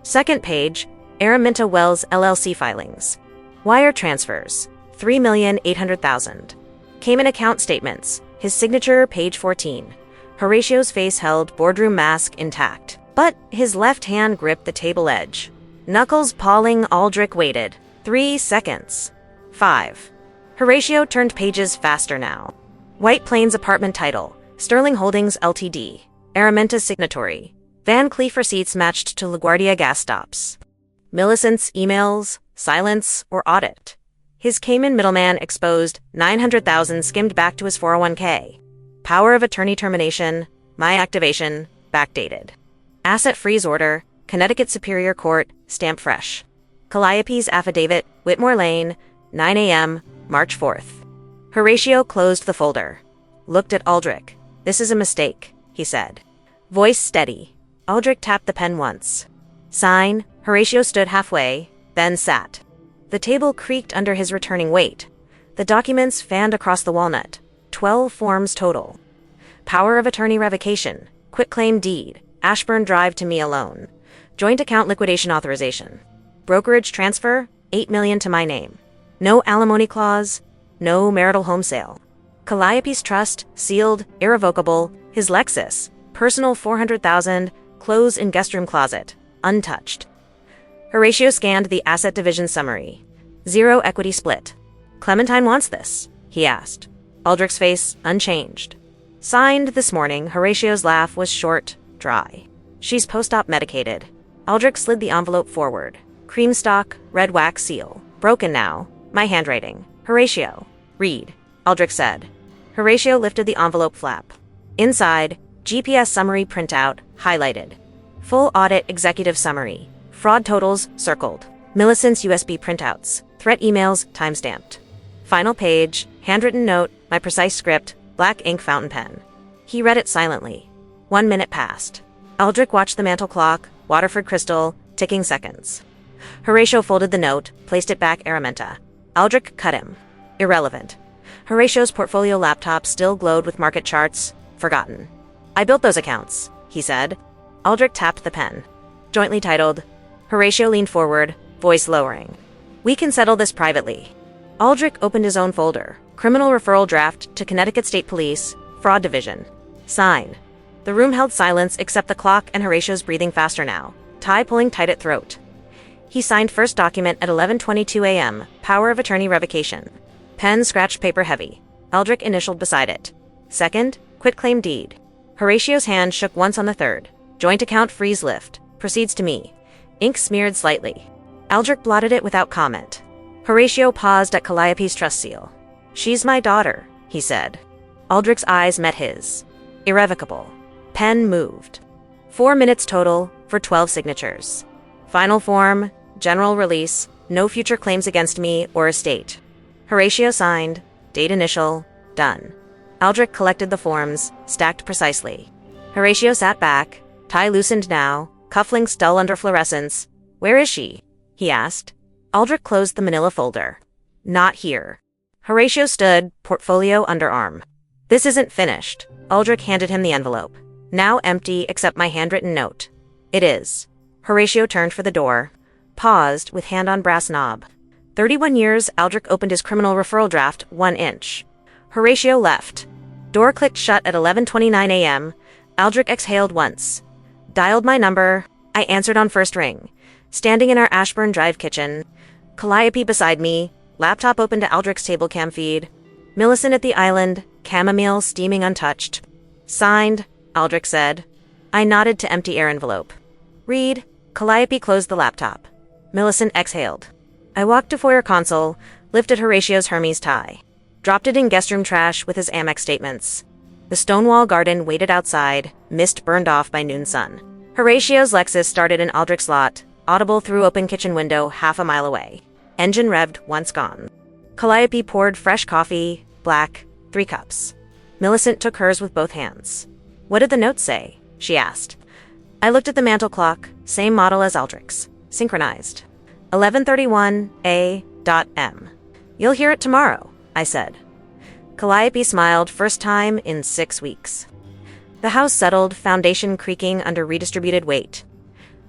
Second page, Araminta Wells LLC filings. Wire transfers, 3,800,000. Cayman account statements, his signature, page 14. Horatio's face held boardroom mask intact, but his left hand gripped the table edge. Knuckles pawing, Aldrich waited. 3 seconds. 5. Horatio turned pages faster now. White Plains apartment title, Sterling Holdings Ltd. Araminta signatory. Van Cleef receipts matched to LaGuardia gas stops. Millicent's emails, silence, or audit. His Cayman middleman exposed, 900,000 skimmed back to his 401k. Power of attorney termination, my activation, backdated. Asset freeze order, Connecticut Superior Court, stamp fresh. Calliope's affidavit, Whitmore Lane, 9 a.m., March 4th. Horatio closed the folder. Looked at Aldrich. This is a mistake, he said. Voice steady. Aldrich tapped the pen once. Sign. Horatio stood halfway, then sat. The table creaked under his returning weight. The documents fanned across the walnut. 12 forms total. Power of attorney revocation, quitclaim deed, Ashburn Drive to me alone. Joint account liquidation authorization. Brokerage transfer, $8 million to my name. No alimony clause, no marital home sale. Calliope's trust, sealed, irrevocable, his Lexus, personal $400,000, clothes in guest room closet, untouched. Horatio scanned the asset division summary. 0 equity split. Clementine wants this, he asked. Aldrich's face unchanged. Signed this morning. Horatio's laugh was short, dry. She's post-op medicated. Aldrich slid the envelope forward. Cream stock, red wax seal. Broken now. My handwriting. Horatio. Read, Aldrich said. Horatio lifted the envelope flap. Inside, GPS summary printout, highlighted. Full audit executive summary. Fraud totals, circled. Millicent's USB printouts. Threat emails, timestamped. Final page, handwritten note, my precise script, black ink fountain pen. He read it silently. 1 minute passed. Aldrich watched the mantel clock, Waterford crystal, ticking seconds. Horatio folded the note, placed it back. Araminta. Aldrich cut him. Irrelevant. Horatio's portfolio laptop still glowed with market charts. Forgotten. I built those accounts, he said. Aldrich tapped the pen. Jointly titled. Horatio leaned forward, voice lowering. We can settle this privately. Aldrich opened his own folder. Criminal referral draft to Connecticut State Police, Fraud Division. Sign. The room held silence except the clock and Horatio's breathing faster now, tie pulling tight at throat. He signed first document at 11:22 a.m., power of attorney revocation. Pen scratched paper heavy. Aldrich initialed beside it. Second, quitclaim deed. Horatio's hand shook once on the third. Joint account freeze lift. Proceeds to me. Ink smeared slightly. Aldrich blotted it without comment. Horatio paused at Calliope's trust seal. She's my daughter, he said. Aldrich's eyes met his. Irrevocable. Pen moved. 4 minutes total for 12 signatures. Final form, general release, no future claims against me or estate. Horatio signed, date initial, done. Aldrich collected the forms, stacked precisely. Horatio sat back, tie loosened now, cufflinks dull under fluorescence. Where is she? He asked. Aldrich closed the manila folder. Not here. Horatio stood, portfolio underarm. This isn't finished. Aldrich handed him the envelope. Now empty except my handwritten note. It is. Horatio turned for the door. Paused, with hand on brass knob. 31 years, Aldrich opened his criminal referral draft 1 inch. Horatio left. Door clicked shut at 11:29 a.m. Aldrich exhaled once. Dialed my number. I answered on first ring. Standing in our Ashburn Drive kitchen. Calliope beside me. Laptop open to Aldrich's table cam feed. Millicent at the island. Chamomile steaming untouched. Signed, Aldrich said. I nodded to empty air envelope. Read. Calliope closed the laptop. Millicent exhaled. I walked to foyer console, lifted Horatio's Hermes tie. Dropped it in guest room trash with his Amex statements. The Stonewall garden waited outside, mist burned off by noon sun. Horatio's Lexus started in Aldrich's lot, audible through open kitchen window half a mile away. Engine revved, once gone. Calliope poured fresh coffee, black, 3 cups. Millicent took hers with both hands. What did the note say? She asked. I looked at the mantel clock, same model as Aldrich's. Synchronized. 11:31 A.M. You'll hear it tomorrow, I said. Calliope smiled, first time in 6 weeks. The house settled, foundation creaking under redistributed weight.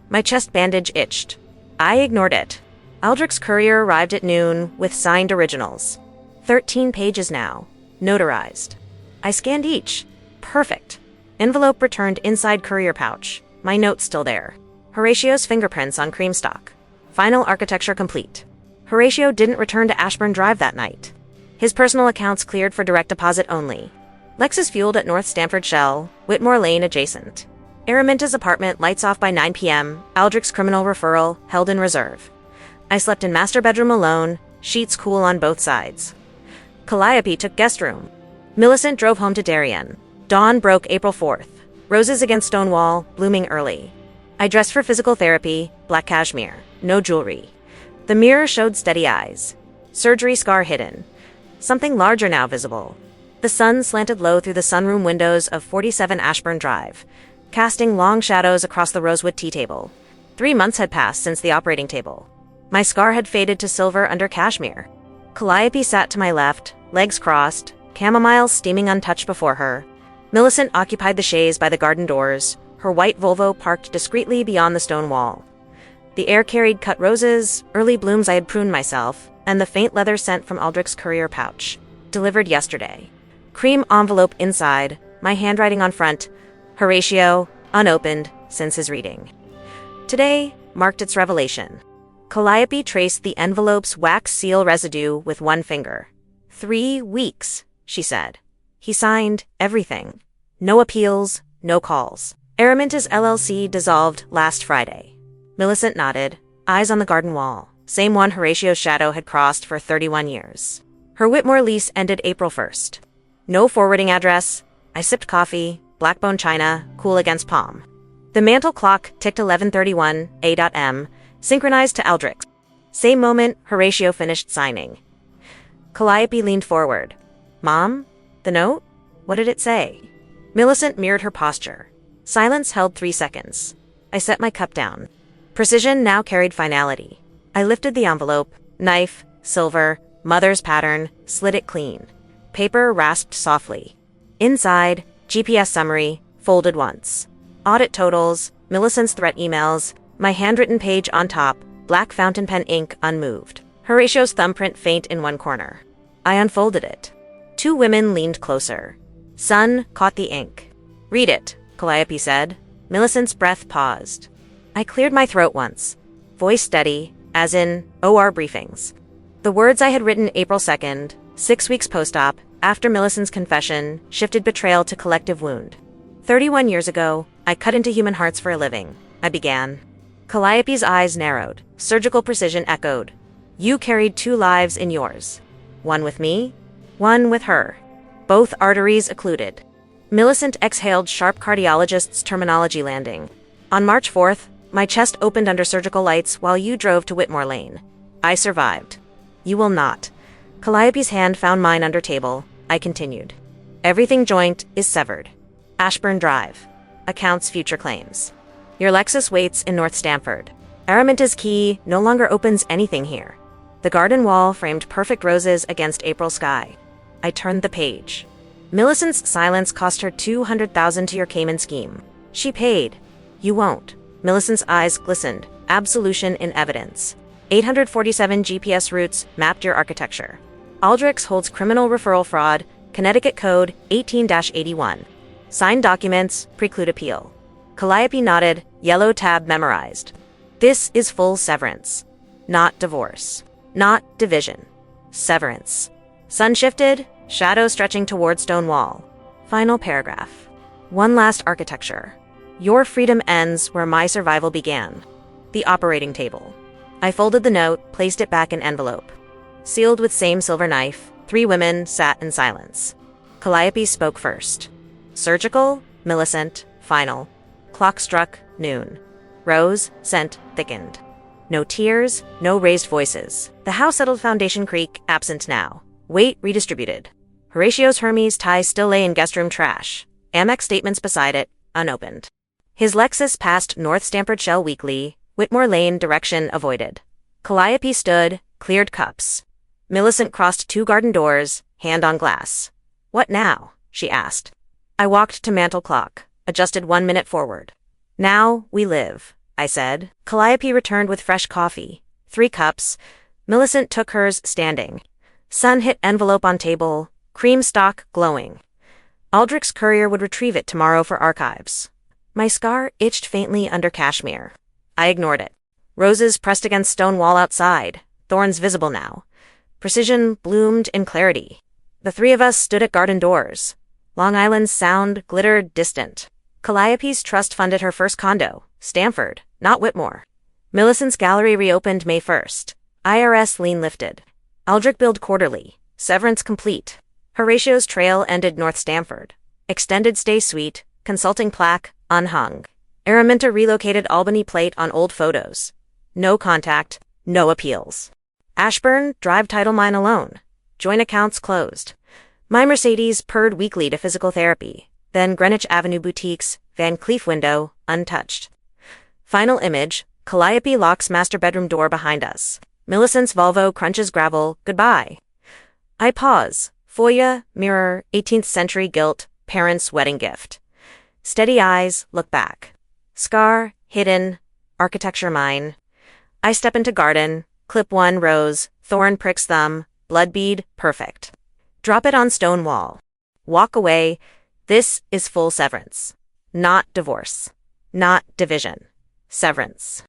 My chest bandage itched. I ignored it. Aldrich's courier arrived at noon with signed originals. 13 pages now, notarized. I scanned each. Perfect. Envelope returned inside courier pouch. My note still there. Horatio's fingerprints on cream stock. Final architecture complete. Horatio didn't return to Ashburn Drive that night. His personal accounts cleared for direct deposit only. Lexus fueled at North Stamford Shell, Whitmore Lane adjacent. Araminta's apartment lights off by 9 p.m., Aldrich's criminal referral held in reserve. I slept in master bedroom alone, sheets cool on both sides. Calliope took guest room. Millicent drove home to Darien. Dawn broke April 4th. Roses against stone wall, blooming early. I dressed for physical therapy, black cashmere, no jewelry. The mirror showed steady eyes. Surgery scar hidden. Something larger now visible. The sun slanted low through the sunroom windows of 47 Ashburn Drive, casting long shadows across the rosewood tea table. 3 months had passed since the operating table. My scar had faded to silver under cashmere. Calliope sat to my left, legs crossed, chamomile steaming untouched before her. Millicent occupied the chaise by the garden doors, her white Volvo parked discreetly beyond the stone wall. The air carried cut roses, early blooms I had pruned myself, and the faint leather scent from Aldrich's courier pouch. Delivered yesterday. Cream envelope inside, my handwriting on front, Horatio, unopened since his reading. Today marked its revelation. Calliope traced the envelope's wax seal residue with one finger. 3 weeks, she said. He signed everything. No appeals, no calls. Araminta's LLC dissolved last Friday. Millicent nodded, eyes on the garden wall, same one Horatio's shadow had crossed for 31 years. Her Whitmore lease ended April 1st. No forwarding address. I sipped coffee, blackbone china, cool against palm. The mantel clock ticked 11:31 A.M., synchronized to Aldrich's. Same moment, Horatio finished signing. Calliope leaned forward. Mom? The note? What did it say? Millicent mirrored her posture. Silence held 3 seconds. I set my cup down. Precision now carried finality. I lifted the envelope, knife, silver, mother's pattern, slid it clean. Paper rasped softly. Inside, GPS summary, folded once. Audit totals, Millicent's threat emails, my handwritten page on top, black fountain pen ink unmoved. Horatio's thumbprint faint in one corner. I unfolded it. 2 women leaned closer. Sun caught the ink. Read it, Calliope said. Millicent's breath paused. I cleared my throat once. Voice steady, as in OR briefings. The words I had written April 2nd, 6 weeks post-op, after Millicent's confession, shifted betrayal to collective wound. 31 years ago, I cut into human hearts for a living, I began. Calliope's eyes narrowed, surgical precision echoed. You carried 2 lives in yours. One with me, one with her. Both arteries occluded. Millicent exhaled sharp cardiologist's terminology landing. On March 4th, my chest opened under surgical lights while you drove to Whitmore Lane. I survived. You will not. Calliope's hand found mine under table. I continued. Everything joint is severed. Ashburn Drive. Accounts future claims. Your Lexus waits in North Stamford. Araminta's key no longer opens anything here. The garden wall framed perfect roses against April sky. I turned the page. Millicent's silence cost her $200,000 to your Cayman scheme. She paid. You won't. Millicent's eyes glistened. Absolution in evidence. 847 GPS routes mapped your architecture. Aldrich's holds criminal referral fraud, Connecticut Code 18-81. Signed documents preclude appeal. Calliope nodded, yellow tab memorized. This is full severance. Not divorce. Not division. Severance. Sun shifted, shadow stretching toward stone wall. Final paragraph. One last architecture. Your freedom ends where my survival began. The operating table. I folded the note, placed it back in envelope. Sealed with same silver knife, 3 women sat in silence. Calliope spoke first. Surgical, Millicent, final. Clock struck noon. Rose, scent thickened. No tears, no raised voices. The house settled foundation creak, absent now. Weight redistributed. Horatio's Hermes tie still lay in guest room trash. Amex statements beside it, unopened. His Lexus passed North Stamford Shell weekly, Whitmore Lane direction avoided. Calliope stood, cleared cups. Millicent crossed 2 garden doors, hand on glass. "What now?" she asked. I walked to mantel clock, adjusted 1 minute forward. "Now we live," I said. Calliope returned with fresh coffee. 3 cups. Millicent took hers standing. Sun hit envelope on table, cream stock glowing. Aldrich's courier would retrieve it tomorrow for archives. My scar itched faintly under cashmere. I ignored it. Roses pressed against stone wall outside, thorns visible now. Precision bloomed in clarity. The 3 of us stood at garden doors. Long Island's sound glittered distant. Calliope's trust funded her first condo, Stamford, not Whitmore. Millicent's gallery reopened May 1st. IRS lien lifted. Aldrich billed quarterly. Severance complete. Horatio's trail ended North Stamford. Extended stay suite, consulting plaque, unhung. Araminta relocated Albany plate on old photos. No contact, no appeals. Ashburn Drive title mine alone. Joint accounts closed. My Mercedes purred weekly to physical therapy. Then Greenwich Avenue boutiques, Van Cleef window, untouched. Final image, Calliope locks master bedroom door behind us. Millicent's Volvo crunches gravel, goodbye. I pause. Foyer, mirror, 18th century gilt, parents' wedding gift. Steady eyes, look back. Scar, hidden, architecture mine. I step into garden, clip 1 rose, thorn pricks thumb, blood bead, perfect. Drop it on stone wall. Walk away. This is full severance. Not divorce. Not division. Severance.